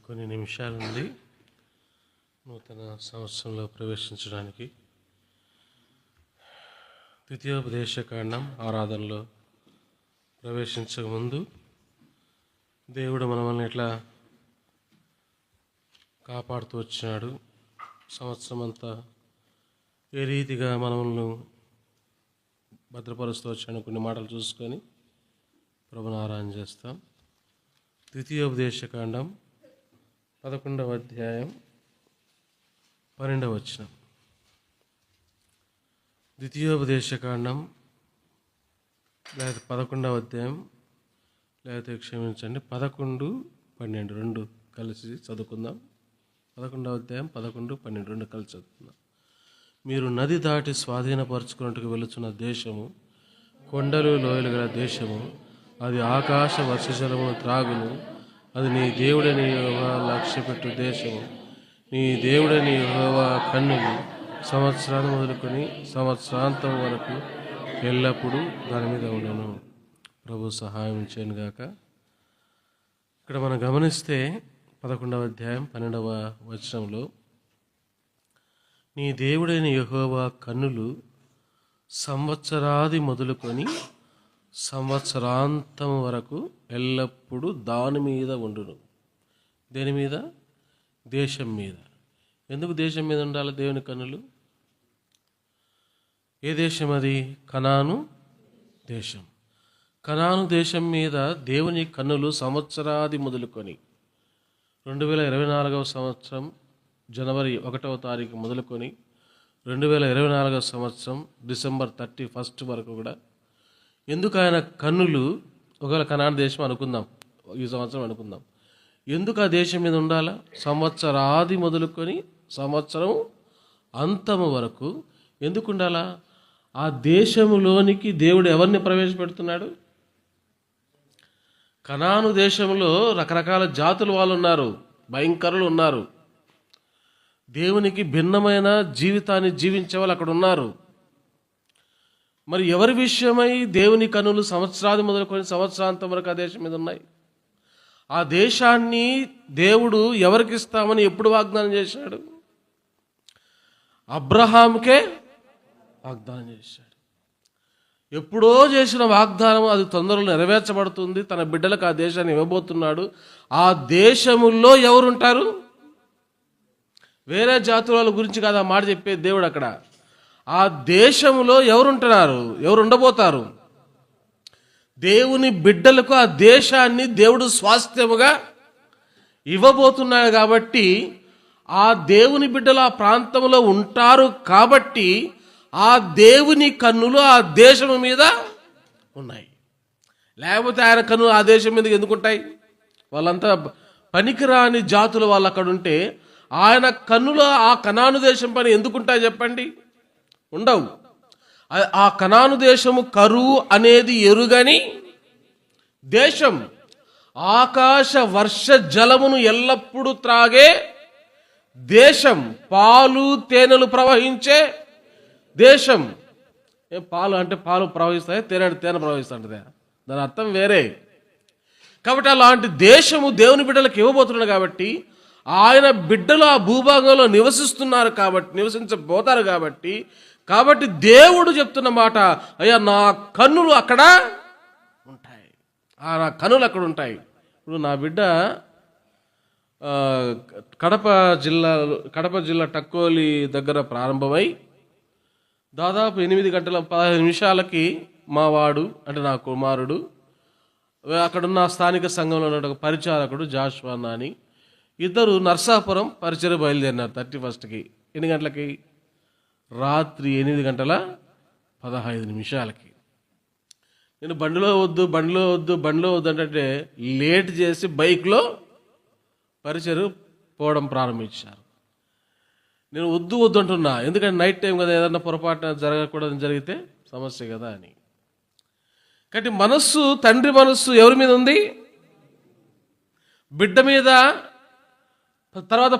కొన్ని నిమిషాలుంది నూతన సంవత్సరంలో ప్రవేశించడానికి. ద్వితీయోపదేశకాండం ఆరాధనలో ప్రవేశించక ముందు దేవుడు మనల్ని ఎట్లా కాపాడుతూ వచ్చినాడు, సంవత్సరం అంతా ఏ రీతిగా మనల్ని భద్రపరుస్తూ వచ్చాడు, కొన్ని మాటలు చూసుకొని ప్రభుని ఆరాధన చేస్తాం. ద్వితీయోపదేశకాండం 11వ అధ్యాయం 12వ వచనం. ద్వితీయోపదేశకాండం లేదా 11వ అధ్యాయం, లేకపోతే క్షమించండి 11, 12 రెండు కలిసి చదువుకుందాం. 11వ అధ్యాయం 11, 12 రెండు కలిసి చదువుకుందాం. మీరు నది దాటి స్వాధీనపరచుకున్నట్టుకు వెళుచున్న దేశము, కొండలు లోయలు గల దేశము, అది ఆకాశ వర్షజలము త్రాగును. అది నీ దేవుడని యెహోవా లక్ష్యపెట్టు దేశము. నీ దేవుడని యెహోవా కన్నులు సంవత్సరాలు మొదలుకొని సంవత్సరాంతం వరకు ఎల్లప్పుడూ దాని మీద ఉండను. ప్రభు సహాయం చేయను గాక. ఇక్కడ మనం గమనిస్తే 11వ అధ్యాయం 12వ వచనంలో, నీ దేవుడైన యెహోవా కన్నులు సంవత్సరాది మొదలుకొని సంవత్సరాంతం వరకు ఎల్లప్పుడూ దాని మీద ఉండును. దేని మీద? దేశం మీద. ఎందుకు దేశం మీద ఉండాలి దేవుని కన్నులు? ఏ దేశం అది? కనాను దేశం. కనాను దేశం మీద దేవుని కన్నులు సంవత్సరాది మొదలుకొని 2024వ సంవత్సరం జనవరి 1వ తారీఖు మొదలుకొని 2024వ సంవత్సరం డిసెంబర్ 31 వరకు కూడా ఎందుకు ఆయన కన్నులు, ఒకవేళ కనాను దేశం అనుకుందాం, ఈ సంవత్సరం అనుకుందాం, ఎందుకు ఆ దేశం మీద ఉండాలా? సంవత్సరాది మొదలుకొని సంవత్సరం అంతము వరకు ఎందుకు ఉండాలా? ఆ దేశములోనికి దేవుడు ఎవరిని ప్రవేశపెడుతున్నాడు? కనాను దేశంలో రకరకాల జాతుల వాళ్ళు ఉన్నారు, భయంకరులు ఉన్నారు, దేవునికి భిన్నమైన జీవితాన్ని జీవించే వాళ్ళు అక్కడ ఉన్నారు. మరి ఎవరి విషయమై దేవుని కన్నులు సంవత్సరాది మొదలుకొని సంవత్సరాంతం వరకు ఆ దేశం మీద ఉన్నాయి? ఆ దేశాన్ని దేవుడు ఎవరికి ఇస్తామని ఎప్పుడు వాగ్దానం చేశాడు? అబ్రహాంకే వాగ్దానం చేశాడు. ఎప్పుడో చేసిన వాగ్దానం అది తొందరలో నెరవేర్చబడుతుంది. తన బిడ్డలకు ఆ దేశాన్ని ఇవ్వబోతున్నాడు. ఆ దేశముల్లో ఎవరుంటారు? వేరే జాతుల వాళ్ళ గురించి కాదు ఆ మాట చెప్పేది దేవుడు. అక్కడ ఆ దేశములో ఎవరుంటున్నారు, ఎవరు ఉండబోతారు? దేవుని బిడ్డలకు ఆ దేశాన్ని దేవుడు స్వాస్థ్యముగా ఇవ్వబోతున్నాడు. కాబట్టి ఆ దేవుని బిడ్డలు ఆ ప్రాంతంలో ఉంటారు. కాబట్టి ఆ దేవుని కన్నులు ఆ దేశం మీద ఉన్నాయి. లేకపోతే ఆయన కన్నులు ఆ దేశం మీద ఎందుకుంటాయి? వాళ్ళంతా పనికిరాని జాతుల వాళ్ళు అక్కడ ఉంటే ఆయన కన్నులు ఆ కనాను దేశం పని ఎందుకుంటాయి చెప్పండి? ఉండవు. ఆ కనాను దేశము కరువు అనేది ఎరుగని దేశం. ఆకాశ వర్ష జలమును ఎల్లప్పుడూ త్రాగే దేశం. పాలు తేనెలు ప్రవహించే దేశం. పాలు అంటే పాలు ప్రవహిస్తాయి, తేనె ప్రవహిస్తుంటది, దాని అర్థం వేరే. కాబట్టి అలాంటి దేశము దేవుని బిడ్డలకు ఇవ్వబోతున్నాడు. కాబట్టి ఆయన బిడ్డలు ఆ భూభాగంలో నివసిస్తున్నారు, కాబట్టి నివసించబోతారు. కాబట్టి దేవుడు చెప్తున్న మాట, అయ్యా నా కన్నులు అక్కడ ఉంటాయి, నా కన్నులు అక్కడ ఉంటాయి. ఇప్పుడు నా బిడ్డ కడప జిల్లా టక్కోలి దగ్గర ప్రారంభమై దాదాపు 8 గంటల 15 నిమిషాలకి మా వాడు అంటే నా కుమారుడు, అక్కడున్న స్థానిక సంఘంలో ఉన్న ఒక పరిచారకుడు జాషువా అని ఇద్దరు నర్సాపురం పరిచయం బయలుదేరినారు 31కి. ఎన్ని గంటలకి? రాత్రి 8 గంటల 15 నిమిషాలకి. నేను బండిలో వద్దు అంటే లేట్ చేసి బైక్లో పరిచయం పోవడం ప్రారంభించారు. నేను వద్దు అంటున్నా, ఎందుకంటే నైట్ టైం కదా, ఏదన్నా పొరపాటున జరగకూడదని జరిగితే సమస్య కదా అని. కాబట్టి మనస్సు, తండ్రి మనస్సు ఎవరి మీద ఉంది? బిడ్డ మీద. తర్వాత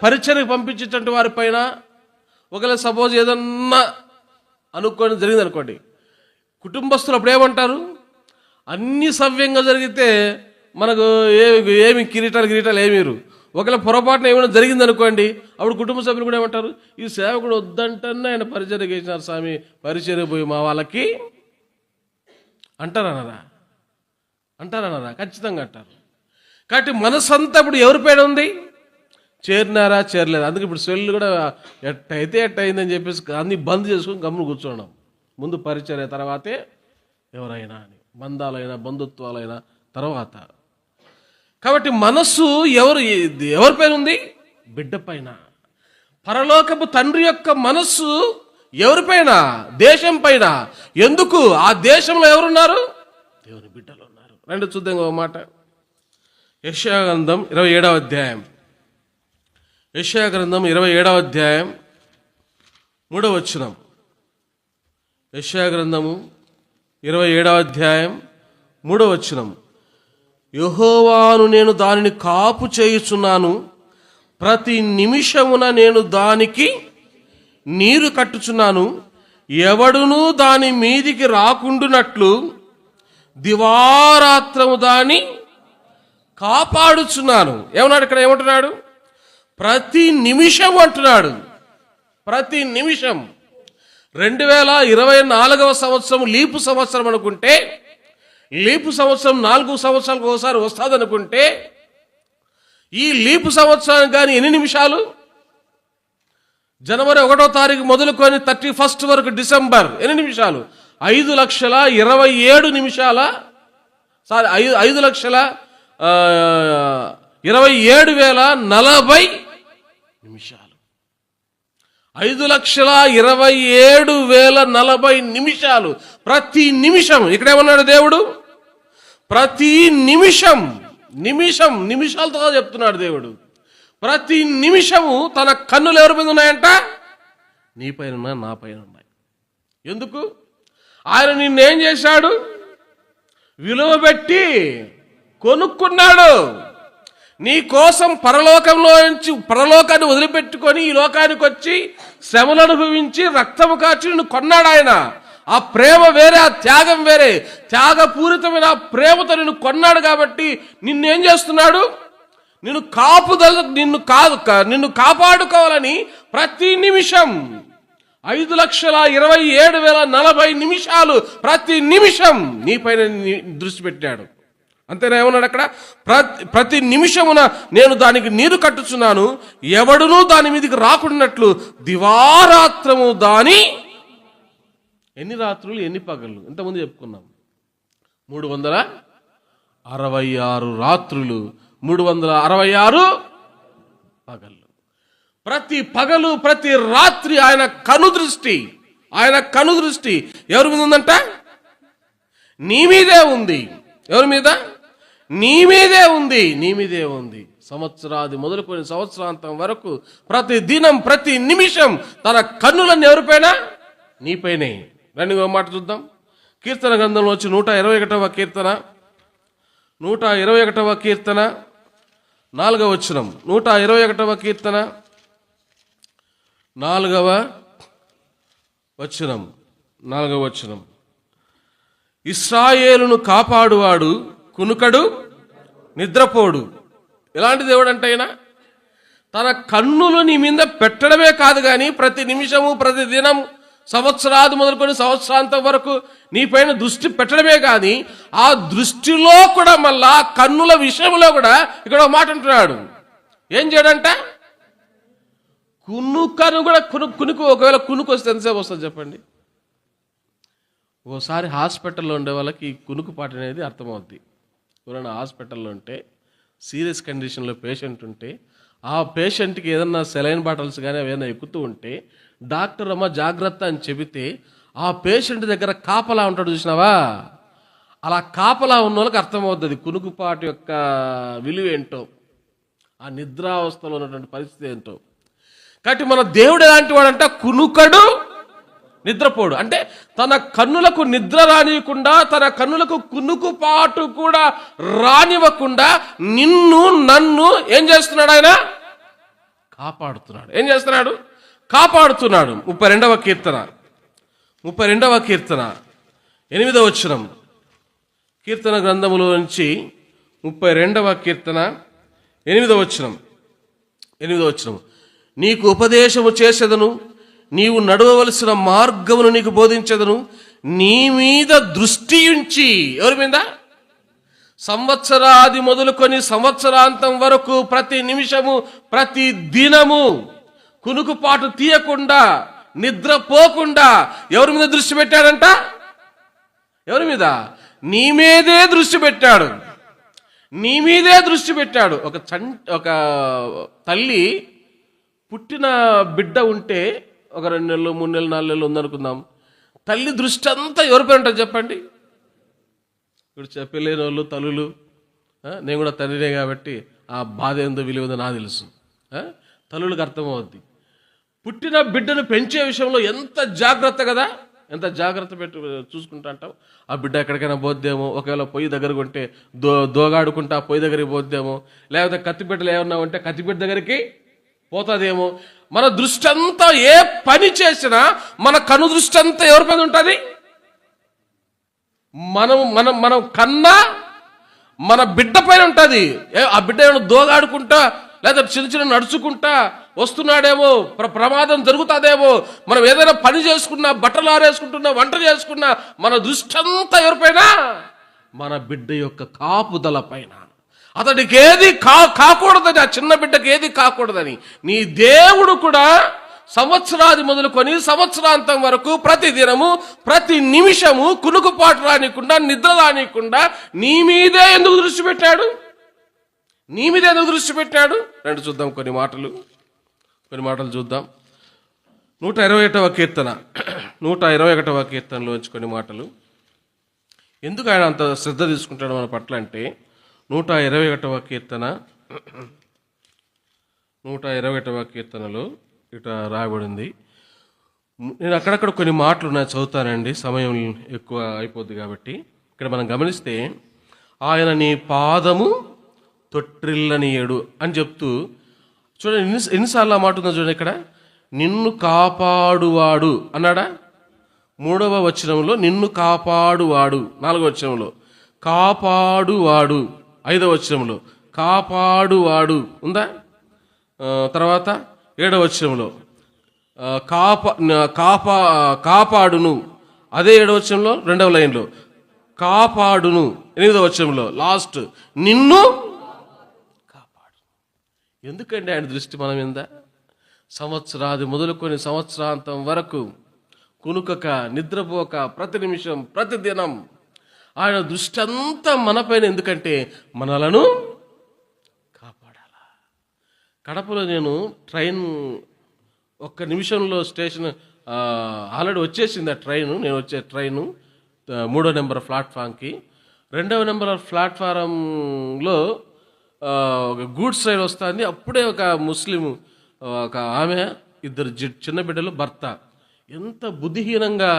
పరిచయకు పంపించేటువంటి వారి పైన ఒకవేళ సపోజ్ ఏదన్నా జరిగింది అనుకోండి, కుటుంబస్తులు అప్పుడు ఏమంటారు? అన్ని సవ్యంగా జరిగితే మనకు ఏమి కిరీటాలు ఏమీరు. ఒకవేళ పొరపాటున ఏమైనా జరిగిందనుకోండి, అప్పుడు కుటుంబ సభ్యులు కూడా ఏమంటారు, ఈ సేవకుడు వద్దంటనే ఆయన పరిచర్య చేసినారు స్వామి, పరిచర్య పోయి మా వాళ్ళకి అంటారన్నారా? ఖచ్చితంగా అంటారు. కాబట్టి మనసంతా ఇప్పుడు ఎవరిపైన ఉంది? చేరినారా చేరలేదు. అందుకే ఇప్పుడు సెల్లు కూడా ఎట్టయితే అయిందని చెప్పేసి అన్ని బంద్ చేసుకుని గమ్మును కూర్చోవడం. ముందు పరిచర్య, తర్వాతే ఎవరైనా అని, బంధాలైనా బంధుత్వాలైనా తర్వాత. కాబట్టి మనస్సు ఎవరిపైన ఉంది? బిడ్డ పైన. పరలోకపు తండ్రి యొక్క మనస్సు ఎవరిపైన? దేశం పైన. ఎందుకు? ఆ దేశంలో ఎవరున్నారు? దేవుని బిడ్డలు ఉన్నారు. రెండు చూద్దాం ఒక మాట. యెషయా గ్రంథం 27వ అధ్యాయం. యెషయా గ్రంథం 27వ అధ్యాయం 3వ వచనం. యెషయా గ్రంథము 27వ అధ్యాయం 3వ వచనం. యెహోవాను నేను దానిని కాపు చేయుచున్నాను, ప్రతి నిమిషమున నేను దానికి నీరు కట్టుచున్నాను, ఎవడునూ దాని మీదికి రాకుండునట్లు దివారాత్రము దాన్ని కాపాడుచున్నాను. ఏమన్నాడు ఇక్కడ? ఏమంటున్నాడు? ప్రతి నిమిషం అంటున్నాడు. ప్రతి నిమిషం. 2024వ సంవత్సరం లీపు సంవత్సరం అనుకుంటే, లీపు సంవత్సరం 4 సంవత్సరాలకు ఒకసారి వస్తుంది అనుకుంటే, ఈ లీపు సంవత్సరానికి కానీ ఎన్ని నిమిషాలు? జనవరి 1వ తారీఖు మొదలుకొని 31 వరకు డిసెంబర్ ఎన్ని నిమిషాలు? 5,27,000 నిమిషాల 5,27,040 నిమిషాలు. 5,27,040 నిమిషాలు. ప్రతి నిమిషం. ఇక్కడేమన్నాడు దేవుడు? ప్రతి నిమిషాలతో చెప్తున్నాడు దేవుడు. ప్రతి నిమిషము తన కన్నులు ఎవరి మీద ఉన్నాయంట? నీ పైన ఉన్నాయి, నా పైన ఉన్నాయి. ఎందుకు? ఆయన నిన్నేం చేశాడు? విలువ పెట్టి కొనుక్కున్నాడు. నీ కోసం పరలోకాన్ని వదిలిపెట్టుకొని ఈ లోకానికి వచ్చి శ్రమలు అనుభవించి రక్తము కాచి నిన్ను కొన్నాడు ఆయన. ఆ ప్రేమ వేరే, ఆ త్యాగం వేరే. త్యాగపూరితమైన ఆ ప్రేమతో నిన్ను కొన్నాడు. కాబట్టి నిన్నేం చేస్తున్నాడు? నిన్ను కాపాడుకోవాలని ప్రతి నిమిషం 5,27,040 నిమిషాలు ప్రతి నిమిషం నీ పైన దృష్టి పెట్టాడు. అంతేనా? ఏమన్నాడు అక్కడ? ప్రతి నిమిషమున నేను దానికి నీరు కట్టుచున్నాను, ఎవడునూ దాని మీదకి రాకున్నట్లు దివారాత్రము దాని. ఎన్ని రాత్రులు ఎన్ని పగళ్ళు? ఇంతకుముందు చెప్పుకున్నాం. 366 రాత్రులు, 366 పగళ్ళు. ప్రతి పగలు ప్రతి రాత్రి ఆయన కనుదృష్టి ఎవరి మీద ఉందంట? నీ మీదే ఉంది. ఎవరి మీద? నీ మీదే ఉంది. సంవత్సరాది మొదలుకొని సంవత్సరాంతం వరకు ప్రతి దినం ప్రతి నిమిషం తన కన్నులన్నీ ఎవరిపైన? నీపైనే. రండి ఒక మాట చూద్దాం. కీర్తన గ్రంథంలో వచ్చి 121వ కీర్తన 4వ వచనం. 121వ కీర్తన 4వ వచనం. ఇశ్రాయేలును కాపాడువాడు కునుకడు నిద్రపోడు. ఎలాంటి దేవుడు అంటే ఆయన తన కన్నులు నీ మీద పెట్టడమే కాదు కానీ ప్రతి నిమిషము ప్రతి దినం సంవత్సరాది మొదలుకొని సంవత్సరాంతం వరకు నీ పైన దృష్టి పెట్టడమే కానీ ఆ దృష్టిలో కూడా మళ్ళా కన్నుల విషయంలో కూడా ఇక్కడ ఒక మాట అంటున్నాడు. ఏం చేయడంట? కునుకను కూడా కునుకు. ఒకవేళ కునుకు వస్తే ఎంతసేపు వస్తుంది చెప్పండి? ఓసారి హాస్పిటల్లో ఉండే వాళ్ళకి ఈ కునుకు పాట అనేది అర్థమవుద్ది. ఎవరైనా హాస్పిటల్లో ఉంటే సీరియస్ కండిషన్లో పేషెంట్ ఉంటే ఆ పేషెంట్కి ఏదన్నా సెలైన్ బాటిల్స్ కానీ ఏదైనా ఎక్కుతూ ఉంటే డాక్టర్ అమ్మ జాగ్రత్త అని చెబితే ఆ పేషెంట్ దగ్గర కాపలా ఉంటాడు చూసినావా? అలా కాపలా ఉన్న వాళ్ళకి అర్థమవుతుంది కునుకుపాటు యొక్క విలువ ఏంటో, ఆ నిద్రావస్థలో ఉన్నటువంటి పరిస్థితి ఏంటో. కాబట్టి మన దేవుడు ఎలాంటి వాడంట? కునుకడు నిద్రపోడు. అంటే తన కన్నులకు నిద్ర రానివ్వకుండా, తన కన్నులకు కునుకుపాటు కూడా రానివ్వకుండా నిన్ను నన్ను ఏం చేస్తున్నాడు? ఆయన కాపాడుతున్నాడు. ఏం చేస్తున్నాడు? కాపాడుతున్నాడు. 32వ కీర్తన 8వ వచనం. కీర్తన గ్రంథములో నుంచి 32వ కీర్తన 8వ వచనం. నీకు ఉపదేశము చేసేదను, నీవు నడవవలసిన మార్గమును నీకు బోధించెదను, నీ మీద దృష్టి ఉంచి. ఎవరి మీద? సంవత్సరాది మొదలుకొని సంవత్సరాంతం వరకు ప్రతి నిమిషము ప్రతి దినము కునుకుపాటు తీయకుండా నిద్రపోకుండా ఎవరి మీద దృష్టి పెట్టాడంట? ఎవరి మీద? నీ మీదే దృష్టి పెట్టాడు. నీ మీదే దృష్టి పెట్టాడు. ఒక తల్లి పుట్టిన బిడ్డ ఉంటే ఒక 2 నెలలు 3 నెలలు 4 నెలలు ఉందనుకుందాం. తల్లి దృష్టి అంతా ఎవరిపై ఉంటుంది చెప్పండి? ఇప్పుడు చెప్పలేని వాళ్ళు తల్లులు, నేను కూడా తండ్రినే కాబట్టి ఆ బాధ ఏందో విలువదో నాకు తెలుసు. తల్లులకు అర్థమవుద్ది. పుట్టిన బిడ్డను పెంచే విషయంలో ఎంత జాగ్రత్త కదా, ఎంత జాగ్రత్త పెట్టి చూసుకుంటా అంటావు. ఆ బిడ్డ ఎక్కడికైనా పోద్దేమో, ఒకవేళ పొయ్యి దగ్గరకు ఉంటే దోగాడుకుంటా పొయ్యి దగ్గరికి పోద్దేమో, లేకపోతే కత్తిపెట్టలు ఏమన్నా ఉంటే కత్తిపెట్ట దగ్గరికి పోతుందేమో. మన దృష్టి అంతా ఏ పని చేసినా మన కను దృష్టి అంతా ఎవరి పైన ఉంటుంది? మనం కన్నా మన బిడ్డ పైన ఉంటుంది. ఆ బిడ్డ ఏమైనా దోగాడుకుంటా లేదా చిన్న నడుచుకుంటా వస్తున్నాడేమో, ప్రమాదం జరుగుతుందేమో, మనం ఏదైనా పని చేసుకున్నా, బట్టలు ఆరేసుకుంటున్నా, వంట చేసుకున్నా మన దృష్టి అంతా ఎవరిపైన? మన బిడ్డ యొక్క కాపుదల పైన. అతడికి ఏది కాకూడదని, ఆ చిన్న బిడ్డకి ఏది కాకూడదని నీ దేవుడు కూడా సంవత్సరాది మొదలుకొని సంవత్సరాంతం వరకు ప్రతి దినము ప్రతి నిమిషము కునుకుపాటు రానికుండా నిద్ర రానికుండా నీ మీదే ఎందుకు దృష్టి పెట్టాడు? నీ మీద ఎందుకు దృష్టి పెట్టాడు? రండి చూద్దాం కొన్ని మాటలు చూద్దాం. 121వ కీర్తన 121వ కీర్తనలోంచి కొన్ని మాటలు. ఎందుకు ఆయన అంత శ్రద్ధ తీసుకుంటాడు మన పట్ల అంటే, 121వ కీర్తన 121వ కీర్తనలో ఇట రాయబడింది. నేను అక్కడక్కడ కొన్ని మాటలు ఉన్నాయి, చదువుతానండి, సమయం ఎక్కువ అయిపోద్ది కాబట్టి. ఇక్కడ మనం గమనిస్తే, ఆయన నీ పాదము తొట్టిల్లనీయడు అని చెప్తూ చూడండి, ఎన్నిసార్లు ఆ మాట ఉందో చూడండి. ఇక్కడ నిన్ను కాపాడువాడు అన్నాడా? 3వ వచనంలో నిన్ను కాపాడువాడు, 4వ వచనంలో కాపాడువాడు, 5వ వచనంలో కాపాడువాడు ఉందా? తర్వాత 7వ వచనంలో కాపాడును, అదే 7వ వచనంలో 2వ లైన్లో కాపాడును, 8వ వచనంలో లాస్ట్ నిన్ను కాపాడు. ఎందుకండి ఆయన దృష్టి మన మీద? సంవత్సరాది మొదలుకొని సంవత్సరాంతం వరకు కునుకక నిద్రపోక ప్రతి నిమిషం ప్రతి దినం ఆయన దృష్టి అంతా మనపైన. ఎందుకంటే మనలను కాపాడాలా. కడపలో నేను ట్రైన్ ఒక్క నిమిషంలో స్టేషన్ ఆల్రెడీ వచ్చేసింది. ఆ ట్రైను, నేను వచ్చే ట్రైను 3వ నెంబర్ ప్లాట్ఫామ్కి. 2వ నెంబర్ ప్లాట్ఫారంలో ఒక గూడ్స్ ట్రైన్ వస్తుంది. అప్పుడే ఒక ముస్లిం, ఒక ఆమె, 2 చిన్న బిడ్డలు, భర్త ఎంత బుద్ధిహీనంగా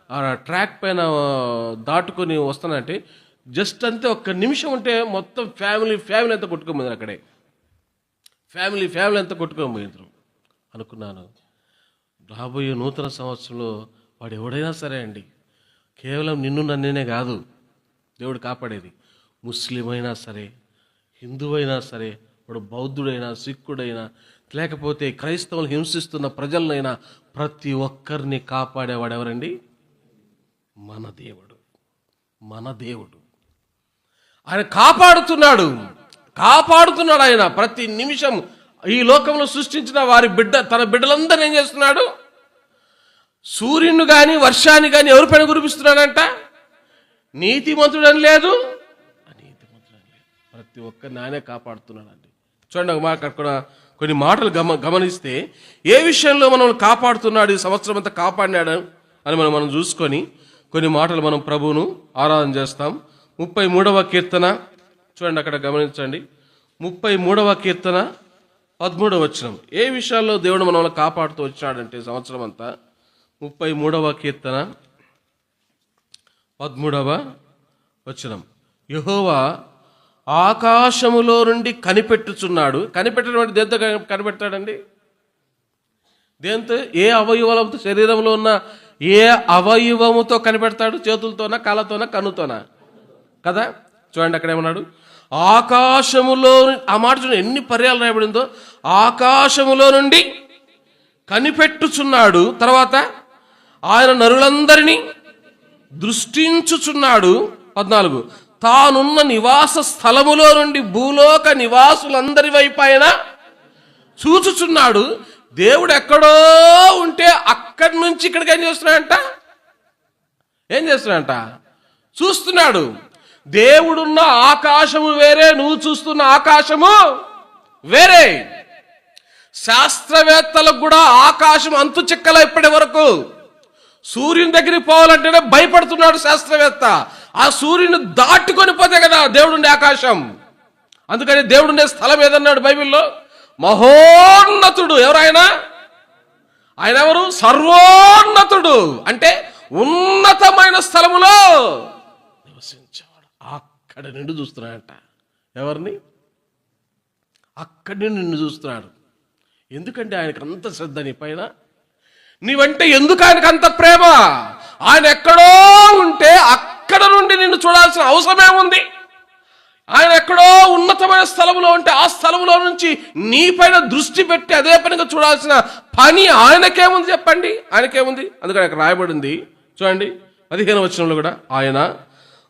ఆ ట్రాక్ పైన దాటుకొని వస్తానంటే, జస్ట్ అంతే ఒక్క నిమిషం ఉంటే మొత్తం ఫ్యామిలీ అంతా కొట్టుకోపోయింది. అక్కడే ఫ్యామిలీ అంతా కొట్టుకోపోయింది. అనుకున్నాను, రాబోయే నూతన సంవత్సరంలో వాడు ఎవడైనా సరే అండి, కేవలం నిన్ను నన్నేనే కాదు దేవుడు కాపాడేది, ముస్లిం అయినా సరే, హిందువైనా సరే, వాడు బౌద్ధుడైనా, సిక్కుడైనా, లేకపోతే క్రైస్తవులు హింసిస్తున్న ప్రజలనైనా ప్రతి ఒక్కరిని కాపాడేవాడు ఎవరండి? మన దేవుడు. ఆయన కాపాడుతున్నాడు ఆయన ప్రతి నిమిషం. ఈ లోకంలో సృష్టించిన తన బిడ్డలందరూ ఏం చేస్తున్నాడు? సూర్యుని కానీ వర్షాన్ని కానీ ఎవరి పైన కురిపిస్తున్నాడంట? నీతిమంతుడని లేదు, అనీతిమంతుడని లేదు, ప్రతి ఒక్కరిని ఆయనే కాపాడుతున్నాడండి. చూడండి, అక్కడ కొన్ని మాటలు గమనిస్తే ఏ విషయంలో మనల్ని కాపాడుతున్నాడు, ఈ సంవత్సరం అంతా కాపాడినాడు అని మనం చూసుకొని కొన్ని మాటలు మనం ప్రభువును ఆరాధన చేస్తాం. 33వ కీర్తన చూడండి, అక్కడ గమనించండి. 33వ కీర్తన 13వ వచనం. ఏ విషయాల్లో దేవుడు మనల్ని కాపాడుతూ వచ్చాడంటే సంవత్సరం అంతా. 33వ కీర్తన 13వ వచనం. యెహోవా ఆకాశములో నుండి కనిపెట్టుచున్నాడు. కనిపెట్టడం అంటే దేంతో కనిపెడతాడండి? దేంతో? ఏ అవయవాలతో, శరీరంలో ఉన్న ఏ అవయవముతో కనిపెడతాడు? చేతులతోనా, కాళ్ళతోనా, కన్నుతోనా? కదా. చూడండి, అక్కడ ఏమన్నాడు? ఆకాశములో, ఆ మాట చూడండి ఎన్ని పర్యాలు రాయబడిందో, ఆకాశములో నుండి కనిపెట్టుచున్నాడు. తర్వాత ఆయన నరులందరినీ దృష్టించుచున్నాడు. 14, తానున్న నివాస స్థలములో నుండి భూలోక నివాసులందరి వైపు ఆయన చూచుచున్నాడు. దేవుడు ఎక్కడో ఉంటే అక్కడి నుంచి ఇక్కడికి ఏం చేస్తున్నాడంట? చూస్తున్నాడు. దేవుడున్న ఆకాశము వేరే, నువ్వు చూస్తున్న ఆకాశము వేరే. శాస్త్రవేత్తలకు కూడా ఆకాశం అంతు చిక్కల ఇప్పటి వరకు. సూర్యుని దగ్గరికి పోవాలంటేనే భయపడుతున్నాడు శాస్త్రవేత్త. ఆ సూర్యుని దాటుకొని పోతే కదా దేవుడుండే ఆకాశం. అందుకని దేవుడుండే స్థలం ఏదన్నాడు బైబిల్లో? మహోన్నతుడు. ఎవరైనా? ఆయన ఎవరు? సర్వోన్నతుడు. అంటే ఉన్నతమైన స్థలములో నివసించేవాడు. అక్కడ నిన్ను చూస్తున్నాడంట. ఎవరిని? అక్కడి నిన్ను చూస్తున్నాడు. ఎందుకంటే ఆయనకు అంత శ్రద్ధ నీ పైన. నీవంటే ఎందుకు ఆయనకు అంత ప్రేమ? ఆయన ఎక్కడో ఉంటే అక్కడ నుండి నిన్ను చూడాల్సిన అవసరమేముంది? ఆయన ఎక్కడో ఉన్నతమైన స్థలంలో ఉంటే ఆ స్థలంలో నుంచి నీ పైన దృష్టి పెట్టి అదే పనిగా చూడాల్సిన పని ఆయనకేముంది చెప్పండి? ఆయనకేముంది? అందుకని అక్కడ రాయబడింది చూడండి 15వ వచనంలో కూడా, ఆయన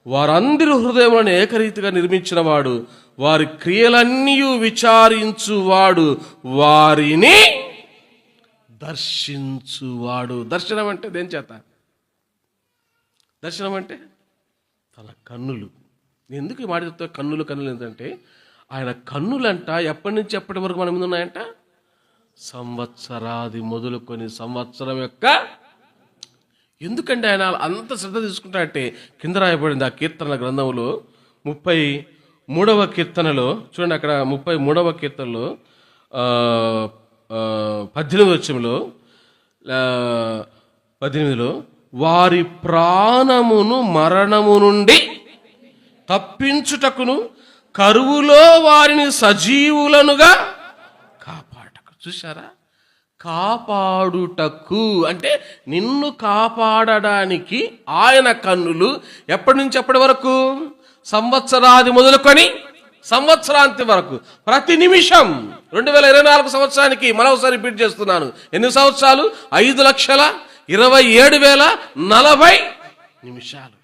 వారందరి హృదయములను ఏకరీతిగా నిర్మించిన వాడు, వారి క్రియలన్నీ విచారించువాడు, వారిని దర్శించువాడు. దర్శనం అంటే దేని చేత? దర్శనం అంటే తన కన్నులు. ఎందుకు ఈ మాట చెప్తా? కన్నులు ఏంటంటే ఆయన కన్నులంట ఎప్పటి నుంచి ఎప్పటి వరకు మన మీద ఉన్నాయంట? సంవత్సరాది మొదలుకొని సంవత్సరం యొక్క. ఎందుకంటే ఆయన అంత శ్రద్ధ తీసుకుంటాడంటే కింద రాయబడింది ఆ కీర్తనల గ్రంథంలో 33వ కీర్తనలో చూడండి. అక్కడ 33వ కీర్తనలో 18వ వచనంలో 18లో, వారి ప్రాణమును మరణము నుండి తప్పించుటకును కరువులో వారిని సజీవులనుగా కాపాడటకు. చూశారా? కాపాడుటకు అంటే నిన్ను కాపాడడానికి ఆయన కన్నులు ఎప్పటి నుంచి ఎప్పటి వరకు? సంవత్సరాది మొదలుకొని సంవత్సరాంతి వరకు. ప్రతి నిమిషం 2024 సంవత్సరానికి మరోసారి రిపీట్ చేస్తున్నాను. ఎన్ని సంవత్సరాలు? 5,27,040 నిమిషాలు.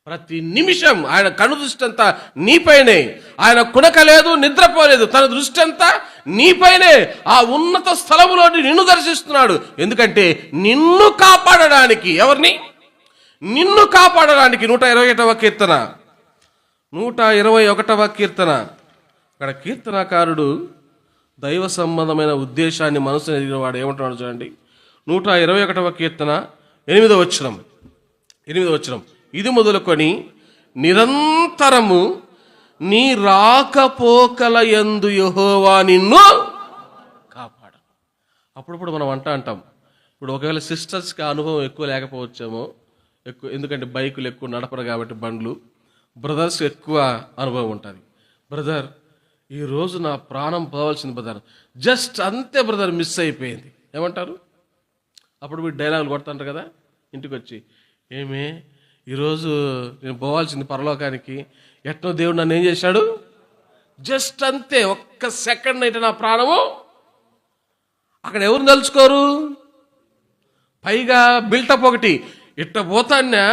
ప్రతి నిమిషం ఆయన కను దృష్టి అంతా నీపైనే. ఆయన కునకలేదు, నిద్రపోలేదు. తన దృష్టి అంతా నీపైనే. ఆ ఉన్నత స్థలములో నిన్ను దర్శిస్తున్నాడు. ఎందుకంటే నిన్ను కాపాడడానికి. ఎవరిని? నిన్ను కాపాడడానికి. 121వ కీర్తన 121వ కీర్తన. అక్కడ కీర్తనకారుడు దైవ సంబంధమైన ఉద్దేశాన్ని మనసుని ఎదిగిన వాడు ఏమంటున్నాడు చూడండి. 121వ కీర్తన 8వ వచనం. ఇది మొదలుకొని నిరంతరము నీ రాకపోకల యందు యెహోవా నిన్ను కాపాడు. అప్పుడప్పుడు మనం అంటాం, ఇప్పుడు ఒకవేళ సిస్టర్స్కి అనుభవం ఎక్కువ లేకపోవచ్చేమో, ఎందుకంటే బైకులు ఎక్కువ నడపరు కాబట్టి బండ్లు. బ్రదర్స్ ఎక్కువ అనుభవం ఉంటుంది. బ్రదర్, ఈరోజు నా ప్రాణం పోవాల్సింది బ్రదర్, జస్ట్ అంతే బ్రదర్, మిస్ అయిపోయింది. ఏమంటారు? అప్పుడు మీరు డైలాగులు కొడుతుంటారు కదా ఇంటికి వచ్చి, ఏమే ఈరోజు నేను పోవాల్సింది పరలోకానికి, ఎట్నో దేవుడు నన్ను ఏం చేశాడు? జస్ట్ అంతే, ఒక్క సెకండ్ అయితే నా ప్రాణము. అక్కడ ఎవరు తలుచుకోరు? పైగా బిల్టప్ ఒకటి, ఇట్ట పోతాన్నా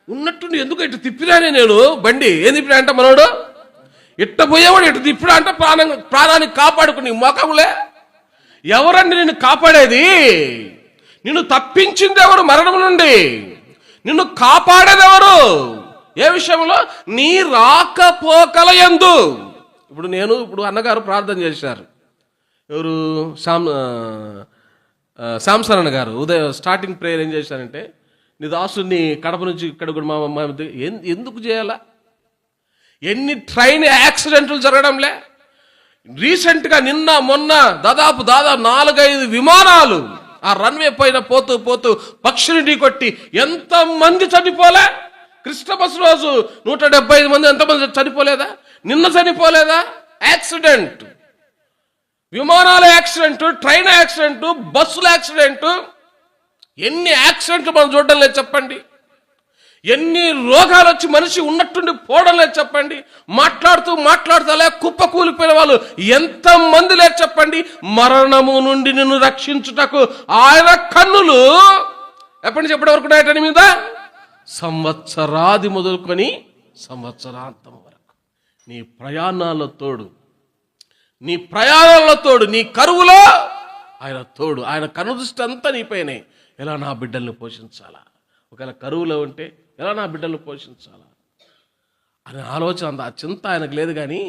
ఉన్నట్టుండి ఎందుకు ఇటు తిప్పిరానే నేను బండి. ఏం తిప్పినా అంట మనోడు? ఇట్ట పోయేవాడు ఇటు తిప్పిడా అంటే ప్రాణాన్ని కాపాడుకుని మొఖములే. ఎవరండి నిన్ను కాపాడేది? నిన్ను తప్పించింది ఎవరు మరణం నుండి? నిన్ను కాపాడేదెవరు? ఏ విషయంలో? నీ రాకపోకల యందు. ఇప్పుడు అన్నగారు ప్రార్థన చేశారు. ఎవరు? శాంసన్ అన్న గారు ఉదయం స్టార్టింగ్ ప్రేయర్ ఏం చేశారంటే, నీ దాసుని కడప నుంచి ఇక్కడ కూడా మా ఎందుకు చేయాలా? ఎన్ని ట్రైన్ యాక్సిడెంట్లు జరగడంలే. రీసెంట్గా నిన్న మొన్న దాదాపు 4-5 విమానాలు ఆ రన్వే పైన పోతూ పక్షిని ఢీకొట్టి ఎంతమంది చనిపోలే? క్రిస్టమస్ రోజు 175 మంది ఎంతమంది చనిపోలేదా? నిన్న చనిపోలేదా? యాక్సిడెంట్, విమానాల యాక్సిడెంట్, ట్రైన్ యాక్సిడెంట్, బస్సుల యాక్సిడెంట్. ఎన్ని యాక్సిడెంట్లు మనం చూడడం లేదు చెప్పండి. ఎన్ని రోగాలు వచ్చి మనిషి ఉన్నట్టుండి పోవడం లేదు చెప్పండి. మాట్లాడుతూ అలా కుప్ప కూలిపోయిన వాళ్ళు ఎంతమంది లేదు చెప్పండి. మరణము నుండి నిన్ను రక్షించుటకు ఆయన కన్నులు ఎప్పటి నుంచి ఎప్పటి వరకు ఉన్నాయట నీ మీద? సంవత్సరాది మొదలుకొని సంవత్సరాంతం వరకు నీ ప్రయాణాల్లో తోడు, నీ కరువులో ఆయన తోడు. ఆయన కనుదృష్టి అంతా నీపైనే. ఎలా నా బిడ్డల్ని పోషించాలా, ఒకవేళ కరువులో ఉంటే ఎలా నా బిడ్డల్ని పోషించాలా అనే ఆలోచన, ఆ చింత ఆయనకు లేదు కానీ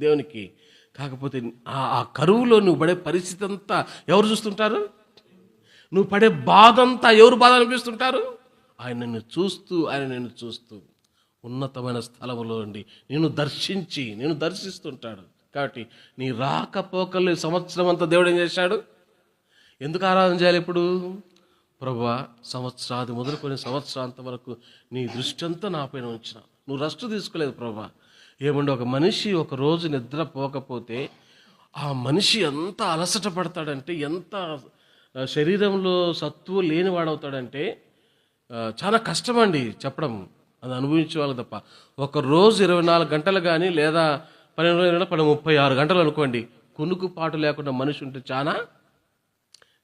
దేవునికి. కాకపోతే ఆ కరువులో నువ్వు పడే పరిస్థితి అంతా ఎవరు చూస్తుంటారు? నువ్వు పడే బాధ అంతా ఎవరు బాధ అనిపిస్తుంటారు? ఆయన నిన్ను చూస్తూ ఉన్నతమైన స్థలంలో ఉండి నిన్ను దర్శిస్తుంటాడు. కాబట్టి నీ రాకపోకలు సంవత్సరం అంతా దేవుడు ఏం చేశాడు? ఎందుకు ఆరాధన చేయాలి? ఇప్పుడు ప్రభువా, సంవత్సరాది మొదలుకొని సంవత్సరాంతం వరకు నీ దృష్టి అంతా నాపైన ఉంచిన, నువ్వు రెస్ట్ తీసుకోలేదు ప్రభువా. ఏమంటే ఒక మనిషి ఒక రోజు నిద్ర పోకపోతే ఆ మనిషి ఎంత అలసట పడతాడంటే, ఎంత శరీరంలో సత్తువు లేనివాడవుతాడంటే చాలా కష్టమండి చెప్పడం, అది అనుభవించే వాళ్ళు తప్ప. ఒక రోజు 24 గంటలు కానీ లేదా 36 గంటలు అనుకోండి, కునుకుపాటు లేకుండా మనిషి ఉంటే చాలా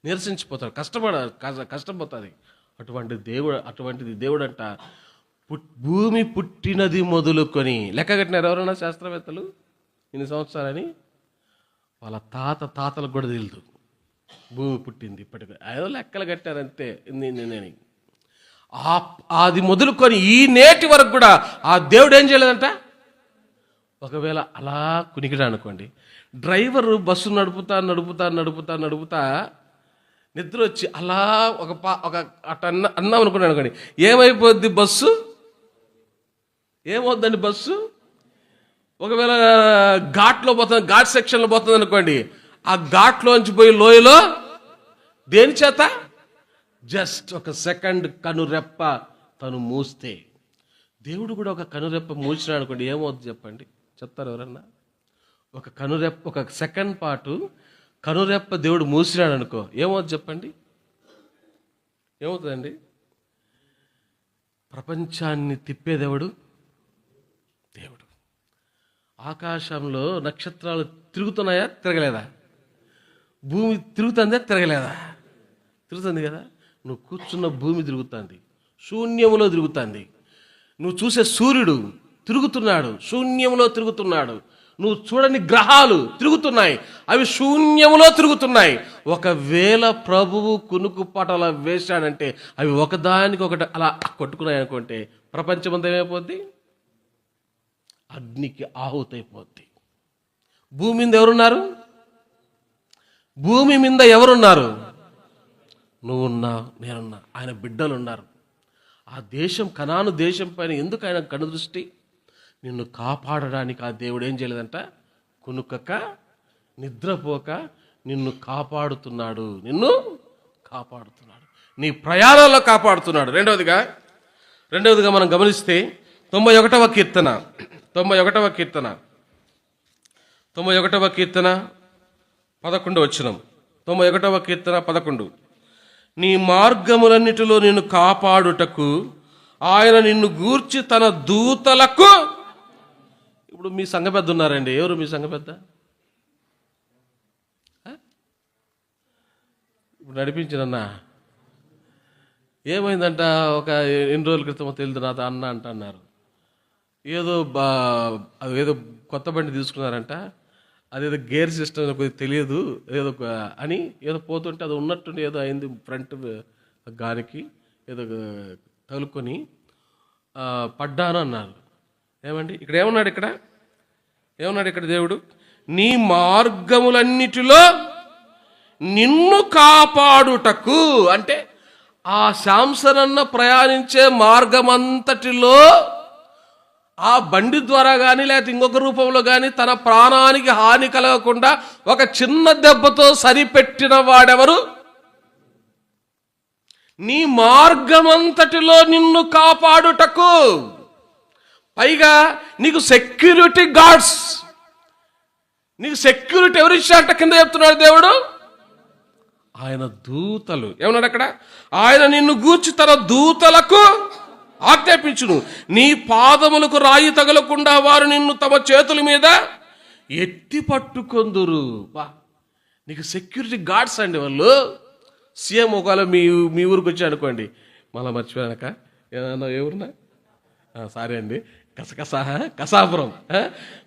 నీరసించిపోతాడు, కష్టపోతుంది. అటువంటిది దేవుడు అంట. భూమి పుట్టినది మొదలుకొని లెక్క కట్టినారు ఎవరైనా శాస్త్రవేత్తలు ఇన్ని సంవత్సరాలని? వాళ్ళ తాతలకు కూడా తెలియదు భూమి పుట్టింది. ఇప్పటికీ ఏదో లెక్కలు కట్టారంతే. నేను అది మొదలుకొని ఈ నేటి వరకు కూడా ఆ దేవుడు ఏం చేయలేదంట. ఒకవేళ అలా కునికిడా అనుకోండి, డ్రైవరు బస్సు నడుపుతా నిద్ర వచ్చి అలా అట్ట అన్నాం అనుకున్నాను అనుకోండి, ఏమైపోద్ది బస్సు? ఏమవుద్దండి బస్సు? ఒకవేళ ఘాట్ సెక్షన్లో పోతుంది అనుకోండి, ఆ ఘాట్లోంచి పోయి లోయలో దేని చేత? జస్ట్ ఒక సెకండ్ కనురెప్ప తను మూస్తే, దేవుడు కూడా ఒక కనురెప్ప మూసినాడు అనుకోండి, ఏమవుతుంది చెప్పండి? చెప్తారు ఎవరన్నా? ఒక సెకండ్ పాటు కనురెప్ప దేవుడు మూసినాడు అనుకో, ఏమవుతుంది చెప్పండి? ఏమవుతుందండి? ప్రపంచాన్ని తిప్పేదేవుడు దేవుడు. ఆకాశంలో నక్షత్రాలు తిరుగుతున్నాయా? తిరగలేదా? భూమి తిరుగుతుందా? తిరగలేదా? తిరుగుతుంది కదా. నువ్వు కూర్చున్న భూమి తిరుగుతుంది, శూన్యములో తిరుగుతుంది. నువ్వు చూసే సూర్యుడు తిరుగుతున్నాడు, శూన్యములో తిరుగుతున్నాడు. నువ్వు చూడని గ్రహాలు తిరుగుతున్నాయి, అవి శూన్యములో తిరుగుతున్నాయి. ఒకవేళ ప్రభువు కునుకుపాటలా వేశాడంటే అవి ఒకదానికొకటి అలా కొట్టుకున్నాయి అనుకుంటే ప్రపంచం అంతా ఏమైపోద్ది? అగ్నికి ఆహుతైపోద్ది. భూమి మీద ఎవరున్నారు? భూమి మీద ఎవరున్నారు? నువ్వున్నా, నేనున్నా, ఆయన బిడ్డలు ఉన్నారు. ఆ దేశం, కనాను దేశం పైన ఎందుకు ఆయన కనుదృష్టి? నిన్ను కాపాడడానికి ఆ దేవుడు ఏం చేయలేదంట, కునుకక నిద్రపోక నిన్ను కాపాడుతున్నాడు. నీ ప్రయాణాల్లో కాపాడుతున్నాడు. రెండవదిగా మనం గమనిస్తే 91వ కీర్తన 11 వచనం. 91వ కీర్తన 11. నీ మార్గములన్నిటిలో నిన్ను కాపాడుటకు ఆయన నిన్ను గూర్చి తన దూతలకు. ఇప్పుడు మీ సంఘ పెద్ద ఉన్నారండి. ఎవరు మీ సంఘ పెద్ద? ఇప్పుడు నడిపించినన్నా ఏమైందంట, ఒక ఎన్ని రోజుల క్రితం తెలియదు నాతో అన్న అంటున్నారు. ఏదో కొత్త బండి తీసుకున్నారంట, అదేదో గేర్ సిస్టమ్ కొద్దిగా తెలియదు అని ఏదో పోతుంటే అది ఉన్నట్టుండి ఏదో అయింది, ఫ్రంట్ గానికి ఏదో తగులుకొని పడ్డాను అన్నారు. ఏమండి ఇక్కడ ఏమన్నాడు ఇక్కడ దేవుడు? నీ మార్గములన్నిటిలో నిన్ను కాపాడుటకు. అంటే ఆ శాంసనన్న ప్రయాణించే మార్గమంతటిలో ఆ బండి ద్వారా కానీ లేకపోతే ఇంకొక రూపంలో కానీ తన ప్రాణానికి హాని కలగకుండా ఒక చిన్న దెబ్బతో సరిపెట్టిన వాడెవరు? నీ మార్గమంతటిలో నిన్ను కాపాడుటకు. పైగా నీకు సెక్యూరిటీ గార్డ్స్, నీకు సెక్యూరిటీ ఎవరిచ్చారంట కింద చెప్తున్నాడు దేవుడు. ఆయన దూతలు. ఏమన్నాడు అక్కడ? ఆయన నిన్ను గూర్చి తన దూతలకు ఆజ్ఞాపించును. నీ పాదములకు రాయి తగలకుండా వారు నిన్ను తమ చేతుల మీద ఎత్తి పట్టుకొందురు. బా, నీకు సెక్యూరిటీ గార్డ్స్ అండి వాళ్ళు. సీఎం ఒకవేళ మీ ఊరికి వచ్చి అనుకోండి, మళ్ళీ మర్చిపోయాక ఏమన్నా ఎవరున్నా సారీ అండి, కసాపురం.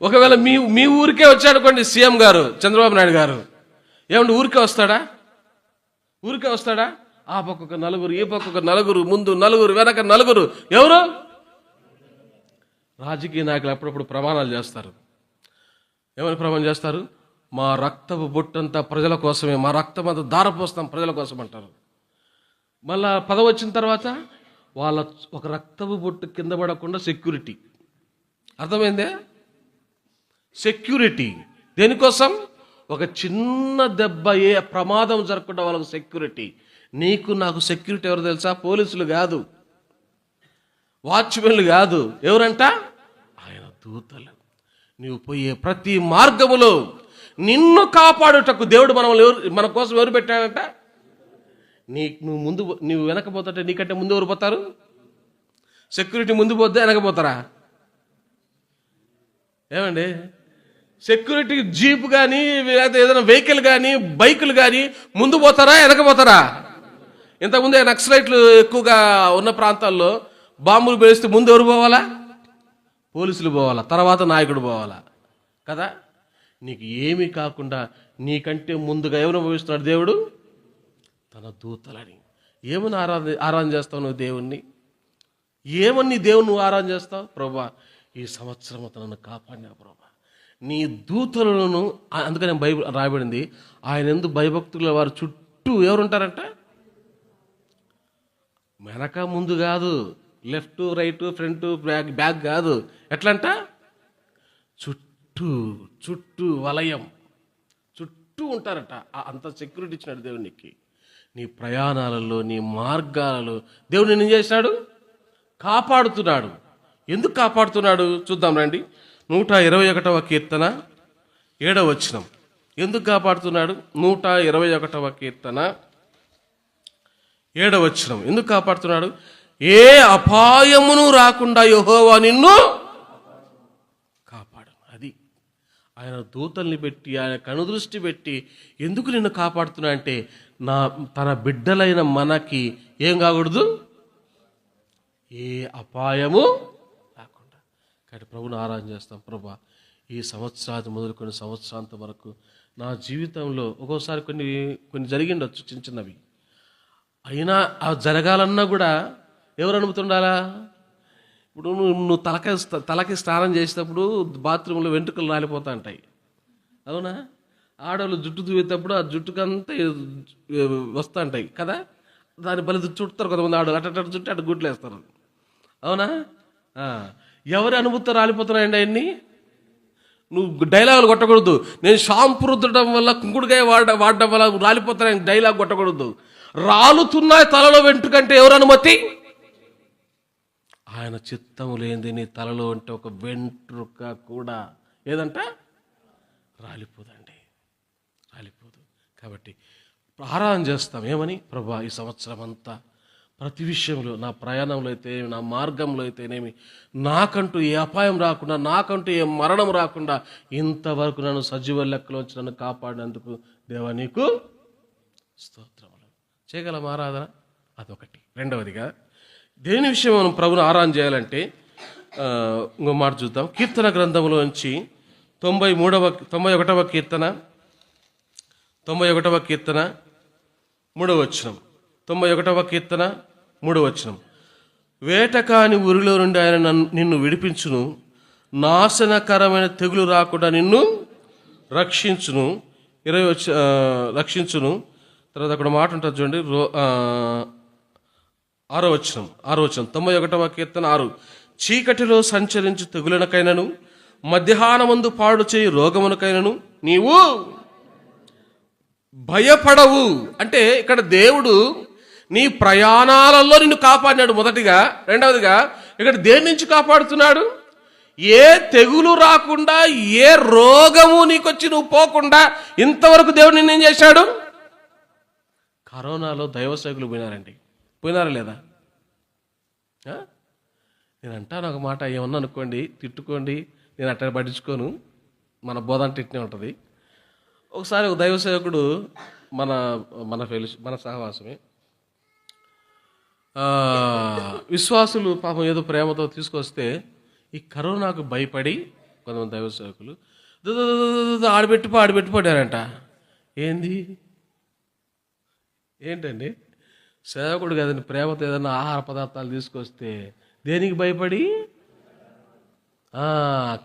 ఒకవేళ మీ ఊరికే వచ్చాడుకోండి సీఎం గారు చంద్రబాబు నాయుడు గారు, ఏమంటే ఊరికే వస్తాడా? ఆ పక్క నలుగురు, ఈ పక్క నలుగురు, ముందు నలుగురు, వెనక నలుగురు. ఎవరు? రాజకీయ నాయకులు అప్పుడప్పుడు ప్రమాణాలు చేస్తారు. ఏమని ప్రమాణం చేస్తారు? మా రక్తపు బొట్టంతా ప్రజల కోసమే, మా రక్తం అంతా దారపోస్తాం ప్రజల కోసం అంటారు. మళ్ళా పదవి వచ్చిన తర్వాత వాళ్ళ ఒక రక్తపు బొట్టు కింద పడకుండా సెక్యూరిటీ. అర్థమైందే? సెక్యూరిటీ దేనికోసం? ఒక చిన్న దెబ్బ, ఏ ప్రమాదం జరగకుండా వాళ్ళకు సెక్యూరిటీ. నీకు నాకు సెక్యూరిటీ ఎవరు తెలుసా? పోలీసులు కాదు, వాచ్మెన్లు కాదు. ఎవరంట? ఆయన దూతలు. నీవు పోయే ప్రతి మార్గములో నిన్ను కాపాడుటకు దేవుడు మన కోసం ఎవరు పెట్టాడంట? నువ్వు వెనకపోతుంటే నీకంటే ముందు ఎవరు పోతారు? సెక్యూరిటీ ముందు పోతే వెనకపోతారా? ఏమండి, సెక్యూరిటీ జీప్ కానీ లేదా ఏదైనా వెహికల్ కానీ బైకులు కానీ ముందు పోతారా వెనకపోతారా? ఇంతకుముందే నక్సలైట్లు ఎక్కువగా ఉన్న ప్రాంతాల్లో బాంబులు పేలిస్తే ముందు ఎవరు పోవాలా? పోలీసులు పోవాలా, తర్వాత నాయకుడు పోవాలా కదా. నీకు ఏమీ కాకుండా నీకంటే ముందుగా ఎవరు భావిస్తున్నాడు దేవుడు? తన దూతలని. ఏమని ఆరాధన చేస్తావు నువ్వు దేవుణ్ణి? ఏమని దేవుని నువ్వు ఆరాధన చేస్తావు? ప్రభా, ఈ సంవత్సరం నన్ను కాపాడినా ప్రభా, నీ దూతలను. అందుకనే బైబిల్ రాయబడింది, ఆయన ఎందుకు భయభక్తుల వారు చుట్టూ ఎవరుంటారంట? వెనక ముందు కాదు, లెఫ్ట్ రైట్ ఫ్రంట్ బ్యాక్ కాదు. ఎట్లంట? చుట్టూ వలయం, చుట్టూ ఉంటారట. అంత సెక్యూరిటీ ఇచ్చినాడు దేవునికి. నీ ప్రయాణాలలో, నీ మార్గాలలో దేవుడు నిన్ను ఏం చేశాడు? కాపాడుతున్నాడు. ఎందుకు కాపాడుతున్నాడు చూద్దాం రండి. 121వ కీర్తన 7వ వచనం. ఎందుకు కాపాడుతున్నాడు? 121వ కీర్తన 7వ వచనం. ఎందుకు కాపాడుతున్నాడు? ఏ అపాయమును రాకుండా యెహోవా నిన్ను కాపాడు. అది ఆయన దూతల్ని పెట్టి, ఆయన కనుదృష్టి పెట్టి ఎందుకు నిన్ను కాపాడుతున్నా అంటే, తన బిడ్డలైన మనకి ఏం కాకూడదు? ఏ అపాయము రాకుండా. కాబట్టి ప్రభుని ఆరాధన చేస్తాం. ప్రభా, ఈ సంవత్సరాది మొదలుకొని సంవత్సరాంతం వరకు నా జీవితంలో ఒక్కోసారి కొన్ని జరిగిండొచ్చు చిన్నవి. అయినా ఆ జరగాలన్నా కూడా ఎవరు అనుమతుండాలా? ఇప్పుడు నువ్వు తలకి స్నానం చేసేటప్పుడు బాత్రూంలో వెంట్రుకలు రాలిపోతూ ఉంటాయి, అవునా? ఆడవాళ్ళు జుట్టు దువ్వేటప్పుడు ఆ జుట్టుకంతా వస్తూ ఉంటాయి కదా. దాని బలి చుడతారు కొంతమంది ఆడవాళ్ళు, అటు చుట్టూ అటు గుడ్లు వేస్తారు, అవునా? ఎవరి అనుమతితో రాలిపోతున్నాయండి అవన్నీ? నువ్వు డైలాగులు కొట్టకూడదు. నేను షాంపూ రుద్దడం వల్ల, కుంకుడుకాయ వాడడం వల్ల రాలిపోతానని డైలాగ్ కొట్టకూడదు. రాలుతున్నాయి తలలో వెంట్రుకంటే ఎవరు అనుమతి? ఆయన చిత్తము లేనిది నీ తలలో అంటే ఒక వెంట్రుక కూడా ఏదంట రాలిపోదండి, రాలిపోదు. కాబట్టి ఆరాధన చేస్తాం. ఏమని? ప్రభా, ఈ సంవత్సరం అంతా ప్రతి విషయంలో, నా ప్రయాణంలో అయితే, నా మార్గంలో అయితేనేమి, నాకంటూ ఏ అపాయం రాకుండా, నాకంటూ ఏ మరణం రాకుండా ఇంతవరకు నన్ను సజీవ లెక్కలోంచి నన్ను కాపాడినందుకు దేవా నీకు స్తోత్రములు. చేయగలం ఆరాధన? అదొకటి. రెండవదిగా దేని విషయం మనం ప్రభుని ఆరాధన చేయాలంటే ఇంకో మాట చూద్దాం. కీర్తన గ్రంథంలోంచి 91వ కీర్తన 91వ కీర్తన 3వ వచనం. 91వ కీర్తన 3వ వచనం. వేటకాని ఊరిలో నుండి ఆయన నిన్ను విడిపించును, నాశనకరమైన తెగులు రాకుండా నిన్ను రక్షించును. 20 రక్షించును. తర్వాత అక్కడ మాట ఉంటుంది చూడండి, 6వ వచనం. 91వ కీర్తన 6. చీకటిలో సంచరించు తెగులనకైనను, మధ్యాహ్నమందు పాడు చేయి రోగమునకైనను నీవు భయపడవు. అంటే ఇక్కడ దేవుడు నీ ప్రయాణాలలో నిన్ను కాపాడినాడు మొదటిగా. రెండవదిగా ఇక్కడ దేని నుంచి కాపాడుతున్నాడు? ఏ తెగులు రాకుండా, ఏ రోగము నీకొచ్చి నువ్వు పోకుండా ఇంతవరకు దేవుడు నిన్నేం చేశాడు? కరోనాలో దైవ సేవకులు పోయినారండి. పోయినారా లేదా? నేను అంటాను ఒక మాట, ఏమన్నా అనుకోండి, తిట్టుకోండి, నేను అట్లా పట్టించుకోను, మన బోధ అంటే ఇట్నే ఉంటుంది. ఒకసారి ఒక దైవ సేవకుడు మన మన మన సహవాసమే, విశ్వాసులు పాపం ఏదో ప్రేమతో తీసుకొస్తే ఈ కరోనాకు భయపడి కొంతమంది దైవ సేవకులు ఆడబెట్టి పడారంట. ఏంటండి సేవకుడు కదండి, ప్రేమతో ఏదైనా ఆహార పదార్థాలు తీసుకొస్తే దేనికి భయపడి?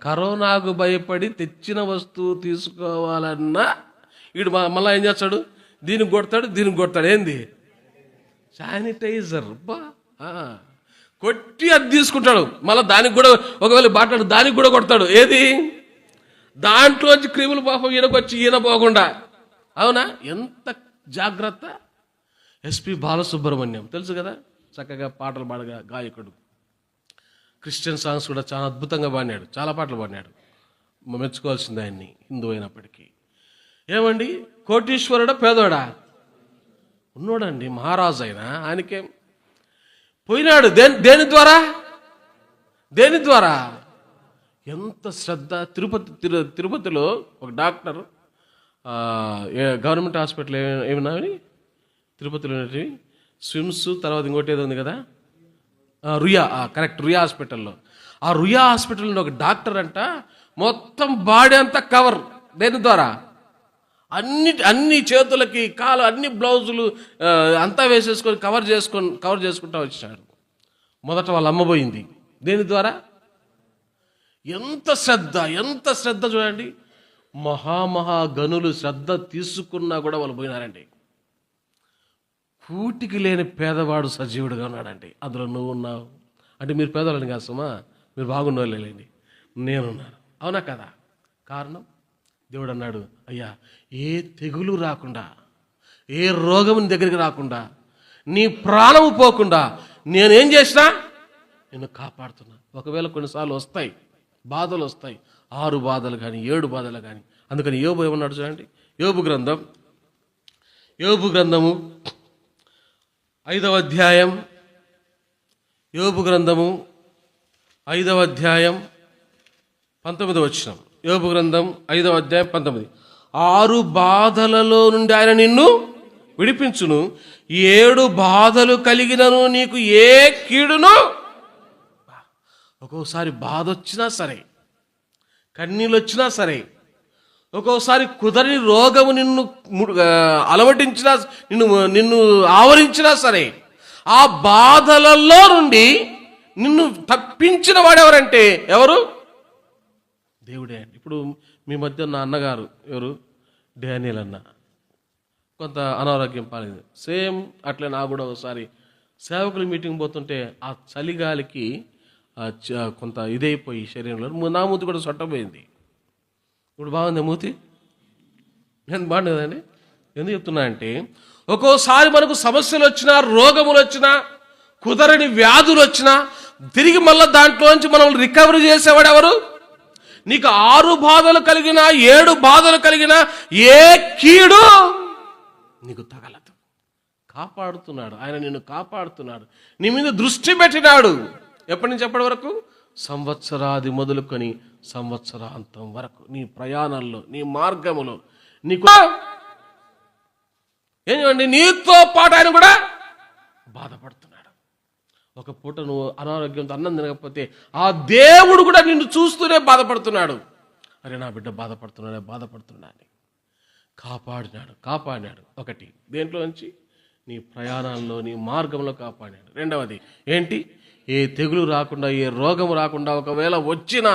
కరోనాకు భయపడి తెచ్చిన వస్తువు తీసుకోవాలన్నా వీడు మళ్ళీ ఏం చేస్తాడు? దీనికి కొడతాడు. ఏంది? శానిటైజర్. కొట్టి అది తీసుకుంటాడు. మళ్ళీ దానికి కూడా ఒకవేళ బాటాడు, దానికి కూడా కొడతాడు. ఏది? దాంట్లోంచి క్రిములు పాపం ఈయనకొచ్చి ఈయన పోకుండా. అవునా? ఎంత జాగ్రత్త. ఎస్పి బాలసుబ్రహ్మణ్యం తెలుసు కదా, చక్కగా పాటలు పాడగా గాయకుడు. క్రిస్టియన్ సాంగ్స్ కూడా చాలా అద్భుతంగా పాడినాడు, చాలా పాటలు పాడినాడు. మెచ్చుకోవాల్సింది ఆయన్ని, హిందూ అయినప్పటికీ. ఏమండి, కోటీశ్వరుడా పేదోడా? ఉన్నోడండి, మహారాజు అయినా. ఆయనకేం పోయినాడు? దేని ద్వారా? ఎంత శ్రద్ధ. తిరుపతిలో ఒక డాక్టర్, గవర్నమెంట్ హాస్పిటల్ ఏమన్నా తిరుపతిలో స్విమ్స్, తర్వాత ఇంకోటి ఏదో ఉంది కదా, రుయా, కరెక్ట్, రుయా హాస్పిటల్లో. ఆ రుయా హాస్పిటల్లో ఒక డాక్టర్ అంట మొత్తం బాడీ అంతా కవర్. దేని ద్వారా? అన్ని చేతులకి, కాలు, అన్ని బ్లౌజులు అంతా వేసేసుకొని కవర్ చేసుకుంటా వచ్చినాడు. మొదట వాళ్ళ అమ్మ పోయింది. దేని ద్వారా? ఎంత శ్రద్ధ చూడండి. గనులు శ్రద్ధ తీసుకున్నా కూడా వాళ్ళు పోయినారండి. కూటికి లేని పేదవాడు సజీవుడుగా ఉన్నాడండి. అందులో నువ్వు ఉన్నావు అంటే మీరు పేదవాళ్ళని కాదు సుమా, మీరు బాగున్నోళ్ళేండి, నేనున్నాను. అవునా కదా? కారణం దేవుడు అన్నాడు, అయ్యా ఏ తెగులు రాకుండా, ఏ రోగం దగ్గరికి రాకుండా, నీ ప్రాణము పోకుండా నేనేం చేసినా నిన్ను కాపాడుతున్నా. ఒకవేళ కొన్నిసార్లు వస్తాయి, బాధలు వస్తాయి, 6 బాధలు కానీ 7 బాధలు కానీ. అందుకని యోబు ఏమన్నాడు చూడండి. యోబు గ్రంథము 5వ అధ్యాయం, యోబు గ్రంథము 5వ అధ్యాయం 19వ వచనం. యోబు గ్రంథం 5వ అధ్యాయం 19. 6 బాధలలో నుండి ఆయన నిన్ను విడిపించును, 7 బాధలు కలిగినను నీకు ఏ కీడును. ఒక్కోసారి బాధ వచ్చినా సరే, కన్నీళ్ళు వచ్చినా సరే, ఒక్కోసారి కుదరని రోగము నిన్ను అలవటించినా, నిన్ను ఆవరించినా సరే, ఆ బాధలలో నుండి నిన్ను తప్పించిన వాడెవరంటే ఎవరు? దేవుడే. ఇప్పుడు మీ మధ్య నా అన్నగారు ఎవరు? డానియల్ అన్న. కొంత అనారోగ్యం పాలింది. సేమ్ అట్లే నాకు కూడా ఒకసారి సేవకులు మీటింగ్ పోతుంటే ఆ చలిగాలికి కొంత ఇదైపోయి శరీరంలో నా మూతి కూడా సొట్టపోయింది. ఇప్పుడు బాగుంది మూతి? నేను బాగుంది కదండి. ఎందుకు చెప్తున్నా అంటే, ఒక్కోసారి మనకు సమస్యలు వచ్చినా, రోగములు వచ్చినా, కుదరని వ్యాధులు వచ్చినా, తిరిగి మళ్ళీ దాంట్లోంచి మనం రికవరీ చేసేవాడు ఎవరు? నీకు 6 బాధలు కలిగినా, 7 బాధలు కలిగినా ఏ కీడు నీకు తగలదు. కాపాడుతున్నాడు ఆయన, నిన్ను కాపాడుతున్నాడు, నీ మీద దృష్టి పెట్టినాడు. ఎప్పటి నుంచి ఎప్పటి వరకు? సంవత్సరాది మొదలుకొని సంవత్సరాంతం వరకు నీ ప్రయాణంలో, నీ మార్గములో నీకు ఏంటండి, నీతో పాటు ఆయన కూడా బాధపడుతున్నాడు. ఒక పూట నువ్వు అనారోగ్యంతో అన్నం తినకపోతే ఆ దేవుడు కూడా నిన్ను చూస్తూనే బాధపడుతున్నాడు. అరే నా బిడ్డ బాధపడుతున్నాడు. కాపాడినాడు. ఒకటి, దేంట్లో నుంచి? నీ ప్రయాణాల్లో, నీ మార్గంలో కాపాడినాడు. రెండవది ఏంటి? ఏ తెగులు రాకుండా, ఏ రోగము రాకుండా, ఒకవేళ వచ్చిన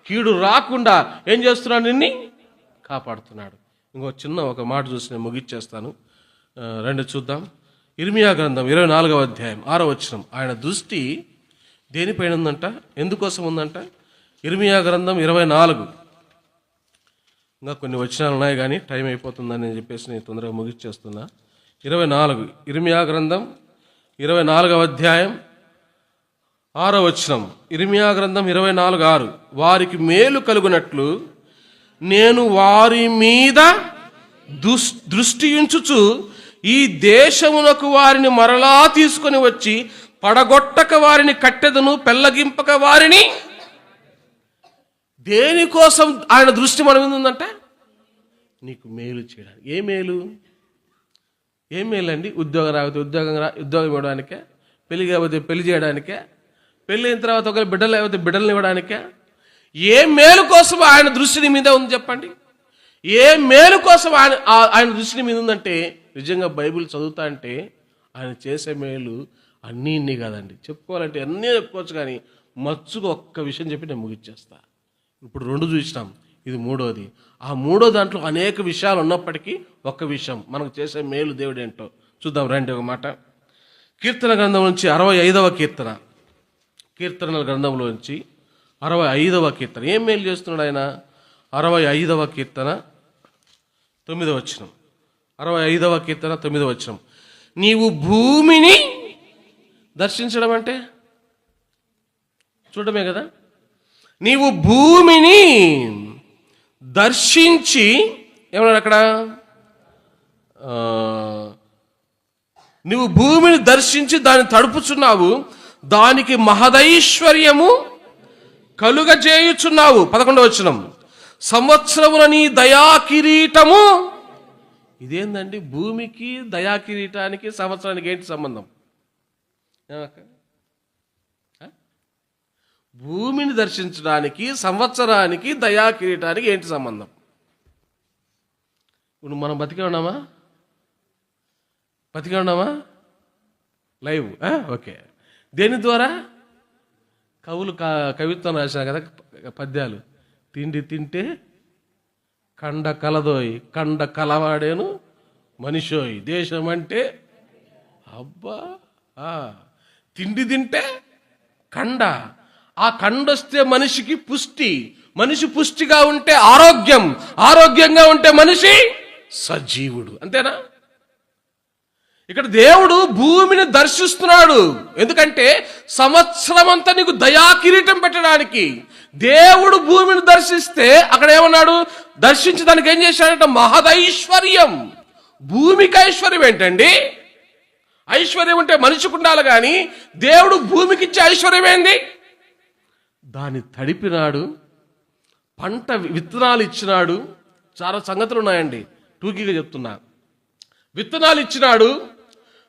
కీడు రాకుండా ఏం చేస్తున్నాడు? నిన్ను కాపాడుతున్నాడు. ఇంకో చిన్న ఒక మాట చూసి నేను ముగిచ్చేస్తాను. 2 చూద్దాం. ఇర్మియా గ్రంథం 24వ అధ్యాయం 6వ వచనం. ఆయన దృష్టి దేనిపైన ఉందంట? ఎందుకోసం ఉందంట? ఇర్మియా గ్రంథం 24. ఇంకా కొన్ని వచనాలు ఉన్నాయి కానీ టైం అయిపోతుందని నేను చెప్పేసి నేను తొందరగా ముగిచ్చేస్తున్నా. 24 ఇర్మియా గ్రంథం 24వ అధ్యాయం 6వ వచనం. ఇర్మియా గ్రంథం 24:6. వారికి మేలు కలుగునట్లు నేను వారి మీద దృష్టి ఉంచుచు ఈ దేశమునకు వారిని మరలా తీసుకొని వచ్చి పడగొట్టక వారిని కట్టెదను, పెళ్ళగింపక వారిని. దేనికోసం ఆయన దృష్టి మన మీద ఉందంట? నీకు మేలు చేయడానికి. ఏ మేలు? ఏం మేలు అండి? ఉద్యోగం రాకపోతే ఉద్యోగం ఇవ్వడానికే, పెళ్లి కాకపోతే పెళ్లి చేయడానికే, పెళ్ళి అయిన తర్వాత ఒకవేళ బిడ్డలు లేకపోతే బిడ్డలను ఇవ్వడానికే. ఏ మేలు కోసం ఆయన దృష్టి మీద ఉంది చెప్పండి? ఏ మేలు కోసం ఆయన దృష్టి మీద ఉందంటే, నిజంగా బైబిల్ చదువుతా అంటే ఆయన చేసే మేలు అన్నీ ఇన్ని కాదండి. చెప్పుకోవాలంటే అన్నీ చెప్పుకోవచ్చు, కానీ మచ్చుగా ఒక్క విషయం చెప్పి నేను ముగిచ్చేస్తా. ఇప్పుడు 2 చూసినాం, ఇది 3వది. ఆ 3వ దాంట్లో అనేక విషయాలు ఉన్నప్పటికీ ఒక్క విషయం మనకు చేసే మేలు దేవుడు ఏంటో చూద్దాం రండి. ఒక మాట కీర్తన గ్రంథం నుంచి 65వ కీర్తన, కీర్తనల గ్రంథంలో నుంచి 65వ కీర్తన. ఏం మేలు చేస్తున్నాడు ఆయన? 65వ కీర్తన 9వ వచనం. 65వ కీర్తన 9వ వచనం. నీవు భూమిని దర్శించడం అంటే చూడమే కదా. నీవు భూమిని దర్శించి, ఏమన్నాడు అక్కడ? నువ్వు భూమిని దర్శించి దాన్ని తడుపుచున్నావు, దానికి మహదైశ్వర్యము కలుగజేయుచున్నావు. 11వ వచనం. సంవత్సరమున నీ దయా కిరీటము. ఇదేందండి? భూమికి దయా కిరీటానికి సంవత్సరానికి ఏంటి సంబంధం? భూమిని దర్శించడానికి సంవత్సరానికి దయా కిరీటానికి ఏంటి సంబంధం? ఇప్పుడు మనం బతికే ఉన్నామా? లైవ్. ఓకే. దేని ద్వారా? కవులు కవిత్వం రాశారు కదా, పద్యాలు. తిండి తింటే కండ కలదోయ్, కండ కలవాడేను మనిషోయ్, దేశం అంటే అబ్బా. తిండి తింటే కండ, ఆ కండొస్తే మనిషికి పుష్టి, మనిషి పుష్టిగా ఉంటే ఆరోగ్యం, ఆరోగ్యంగా ఉంటే మనిషి సజీవుడు. అంతేనా? ఇక్కడ దేవుడు భూమిని దర్శిస్తున్నాడు. ఎందుకంటే సంవత్సరం అంతా నీకు దయా కిరీటం పెట్టడానికి. దేవుడు భూమిని దర్శిస్తే అక్కడ ఏమన్నాడు? దర్శించడానికి ఏం చేశాడంటే మహదైశ్వర్యం. భూమికి ఐశ్వర్యం ఏంటండి? ఐశ్వర్యం ఉంటే మనిషికి ఉండాలి, కానీ దేవుడు భూమికి ఇచ్చే ఐశ్వర్యం ఏంది? దాన్ని తడిపినాడు, పంట విత్తనాలు ఇచ్చినాడు. చాలా సంగతులు ఉన్నాయండి, టూకీగా చెప్తున్నా. విత్తనాలు ఇచ్చినాడు,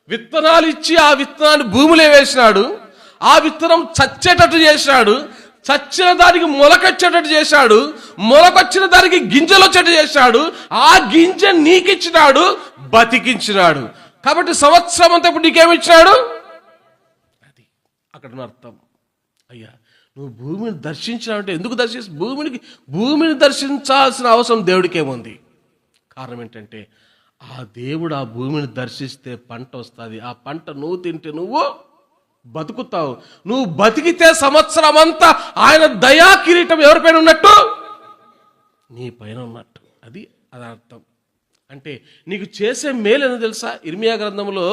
విత్తనాలు ఇచ్చి ఆ విత్తనాన్ని భూమిలో వేసినాడు. ఆ విత్తనం చచ్చేటట్టు చేసినాడు, చచ్చిన దానికి మొలకొచ్చేటట్టు చేశాడు, మొలకొచ్చిన దానికి గింజలు వచ్చేటట్టు చేశాడు. ఆ గింజ నీకిచ్చినాడు, బతికించినాడు. కాబట్టి సంవత్సరం అంతా ఇప్పుడు నీకేమిచ్చినాడు? అది అక్కడ అర్థం. అయ్యా, నువ్వు భూమిని దర్శించినావంటే ఎందుకు భూమిని దర్శించాల్సిన అవసరం దేవుడికి ఏముంది? కారణం ఏంటంటే ఆ దేవుడు ఆ భూమిని దర్శిస్తే పంట వస్తుంది. ఆ పంట నువ్వు తింటే నువ్వు బతుకుతావు. నువ్వు బతికితే సంవత్సరం అంతా ఆయన దయా కిరీటం ఎవరిపైన ఉన్నట్టు? నీ పైన ఉన్నట్టు. అది అర్థం. అంటే నీకు చేసే మేలు ఏదో తెలుసా? ఇర్మియా గ్రంథంలో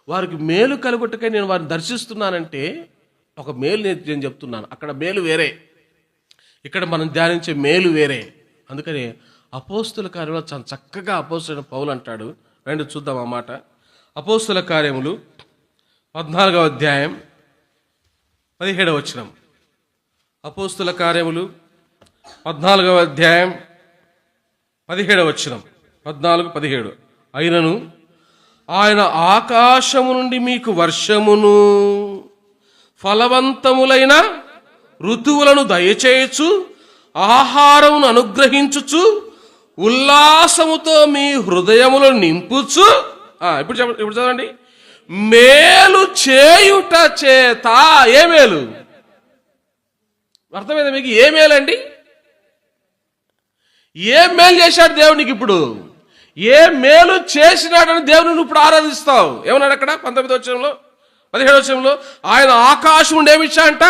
వారికి మేలు కలుగుటకై నేను వారిని దర్శిస్తున్నానంటే ఒక మేలు నేను చెప్తున్నాను. అక్కడ మేలు వేరే, ఇక్కడ మనం ధ్యానించే మేలు వేరే. అందుకని అపోస్తుల కార్యంలో చాలా చక్కగా అపోస్తులైన పౌలు అంటాడు. రండి చూద్దాం ఆ మాట. అపోస్తుల కార్యములు 14వ అధ్యాయం 17వ వచనం. అపోస్తుల కార్యములు 14వ అధ్యాయం 17వ వచనం. 14-17. అయినను ఆయన ఆకాశము నుండి మీకు వర్షమును ఫలవంతములైన ఋతువులను దయచేయచ్చు, ఆహారమును అనుగ్రహించుచు, ఉల్లాసముతో మీ హృదయములను నింపుచు. ఇప్పుడు చదవండి. మేలు చేయుట చేత. ఏ మేలు? అర్థమైందా మీకు? ఏ మేలండి? ఏ మేలు చేశాడు దేవునికి? ఇప్పుడు ఏ మేలు చేసినాడని దేవుని ఇప్పుడు ఆరాధిస్తావు. ఏమన్నాడు అక్కడ 19వ వచనంలో, 17వ వచనంలో? ఆయన ఆకాశం ఉండి ఏమిచ్చా అంట?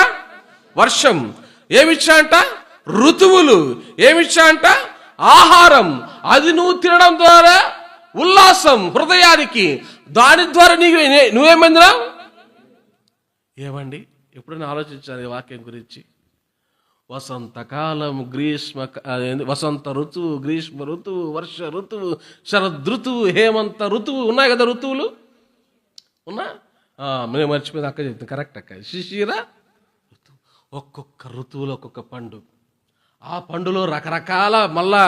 వర్షం. ఏమిచ్చా అంట? ఋతువులు. ఏమిచ్చా అంట? ఆహారం. అది నువ్వు తినడం ద్వారా ఉల్లాసం హృదయానికి. దాని ద్వారా నీకు నువ్వేమందినావు? ఏమండి, ఎప్పుడైనా ఆలోచించాలి ఈ వాక్యం గురించి? వసంతకాలం, వసంత ఋతువు, గ్రీష్మ ఋతువు, వర్ష ఋతువు, శరద్ ఋతువు, హేమంత ఋతువు ఉన్నాయి కదా. ఋతువులు ఉన్నా? మేము మర్చిపోయింది, అక్క చెప్తుంది, కరెక్ట్ అక్క. శిశిర ఋతువు, ఒక్కొక్క ఋతువులో ఒక్కొక్క పండు, ఆ పండులో రకరకాల మళ్ళా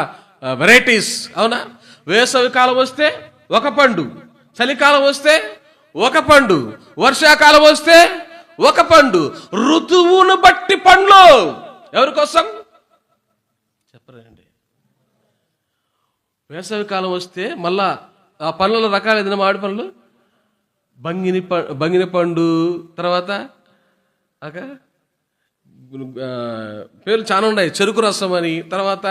వెరైటీస్. అవునా? వేసవి కాలం వస్తే ఒక పండు, చలికాలం వస్తే ఒక పండు, వర్షాకాలం వస్తే ఒక పండు, ఋతువును బట్టి పండ్లు. ఎవరి కోసం చెప్పరండి. వేసవి కాలం వస్తే మళ్ళా ఆ పండ్ల రకాలు ఏదైనా మామిడి పండ్లు, బంగిని పండు, తర్వాత పేర్లు చాలా ఉన్నాయి, చెరుకు రసం అని, తర్వాత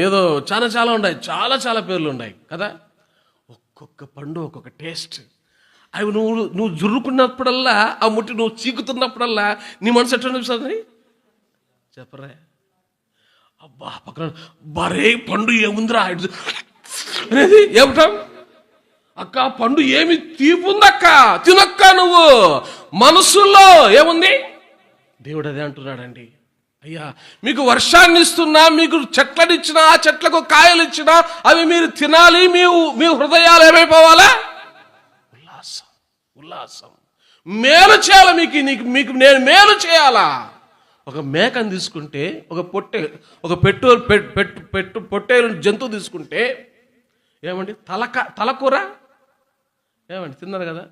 ఏదో చాలా ఉన్నాయి, చాలా పేర్లు ఉన్నాయి కదా. ఒక్కొక్క పండు ఒక్కొక్క టేస్ట్. అవి నువ్వు జుర్రుకున్నప్పుడల్లా, ఆ ముట్టి నువ్వు చీకుతున్నప్పుడల్లా నీ మనసు ఎట్లా అనిపిస్తుంది చెప్పరా? అబ్బా పక్కన బరే పండు ఏముందిరా అనేది ఏమిటం, అక్క పండు ఏమి తీపుందక్క, తినక్క నువ్వు. మనసులో ఏముంది? దేవుడు అదే అంటున్నాడండి. అయ్యా మీకు వర్షాన్ని ఇస్తున్నా, మీకు చెట్లనిచ్చినా, ఆ చెట్లకు కాయలు ఇచ్చినా అవి మీరు తినాలి. మీ హృదయాలు ఏమైపోవాలా? ఉల్లాసం. మేలు చేయాలి. మీకు నేను మేలు చేయాలా? ఒక మేకను తీసుకుంటే, ఒక పొట్టేలు జంతువు తీసుకుంటే ఏమండి, తలకూర ఏమండి తిన్నారు కదా,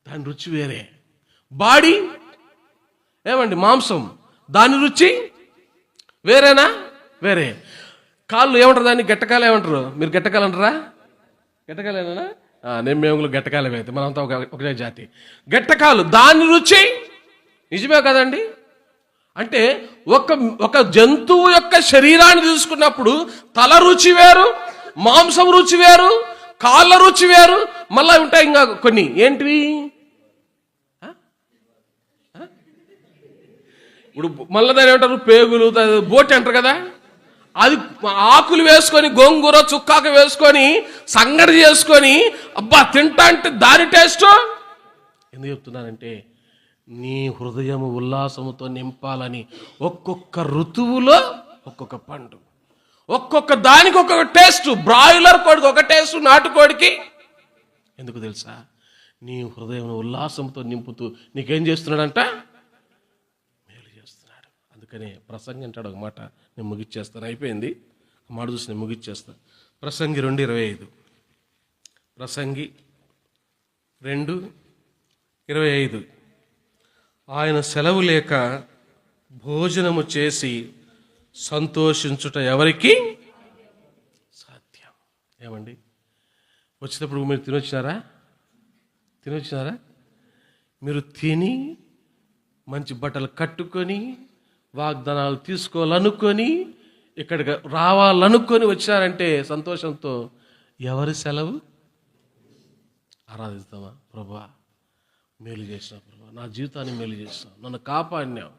దాని రుచి వేరే. బాడీ ఏమండి మాంసం, దాని రుచి వేరేనా? వేరే. కాళ్ళు ఏమంటారు, దాన్ని గట్టకాలు ఏమంటారు? మీరు గట్టకాలు అంటారా? గట్టకాలేనా? మేము గట్టకాలమే, అయితే మనంతా ఒకే జాతి. గట్టకాలు దాని రుచి నిజమే కదండి. అంటే ఒక జంతువు యొక్క శరీరాన్ని తీసుకున్నప్పుడు తల రుచి వేరు, మాంసం రుచి వేరు, కాళ్ళ రుచి వేరు, మళ్ళీ ఉంటాయి ఇంకా కొన్ని. ఏంటివి? ఇప్పుడు మళ్ళీ దాని ఏమంటారు, పేగులు, బోటి అంటారు కదా. అది ఆకులు వేసుకొని, గోంగూర చుక్కాకు వేసుకొని సంగడి చేసుకొని అబ్బా తింటా అంటే దాని టేస్ట్. ఎందుకు చెప్తున్నానంటే, నీ హృదయం ఉల్లాసముతో నింపాలని ఒక్కొక్క ఋతువులో ఒక్కొక్క పండు, ఒక్కొక్క దానికి ఒక్కొక్క టేస్ట్. బ్రాయిలర్ కోడికి ఒక టేస్ట్, నాటుకోడికి. ఎందుకు తెలుసా? నీ హృదయం ఉల్లాసంతో నింపుతూ నీకేం చేస్తున్నాడంట? మేలు చేస్తున్నాడు. అందుకనే ప్రసంగి అంటాడు ఒక మాట, నేను ముగిచ్చేస్తాను, అయిపోయింది ఆ మాట చూసి నేను ముగిచ్చేస్తాను. ప్రసంగి 2:25. ప్రసంగి 2:25. ఆయన సెలవు లేక భోజనము చేసి సంతోషించుట ఎవరికి సాధ్యం? ఏమండి, వచ్చేటప్పుడు మీరు తినొచ్చినారా? మీరు తిని మంచి బట్టలు కట్టుకొని, వాగ్దానాలు తీసుకోవాలనుకొని, ఇక్కడికి రావాలనుకొని వచ్చారంటే సంతోషంతో ఎవరి సెలవు? ఆరాధిస్తామా? ప్రభువా మేలు చేసినావు, ప్రభా నా జీవితాన్ని మేలు చేసినావు, నన్ను కాపాడినావు,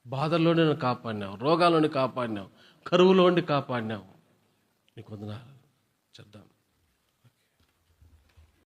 బాధల్లోనే నన్ను కాపాడినావు, రోగాల్లోని కాపాడినావు, కరువులోండి కాపాడినావు, నీకు వందనాలు చెప్దాం.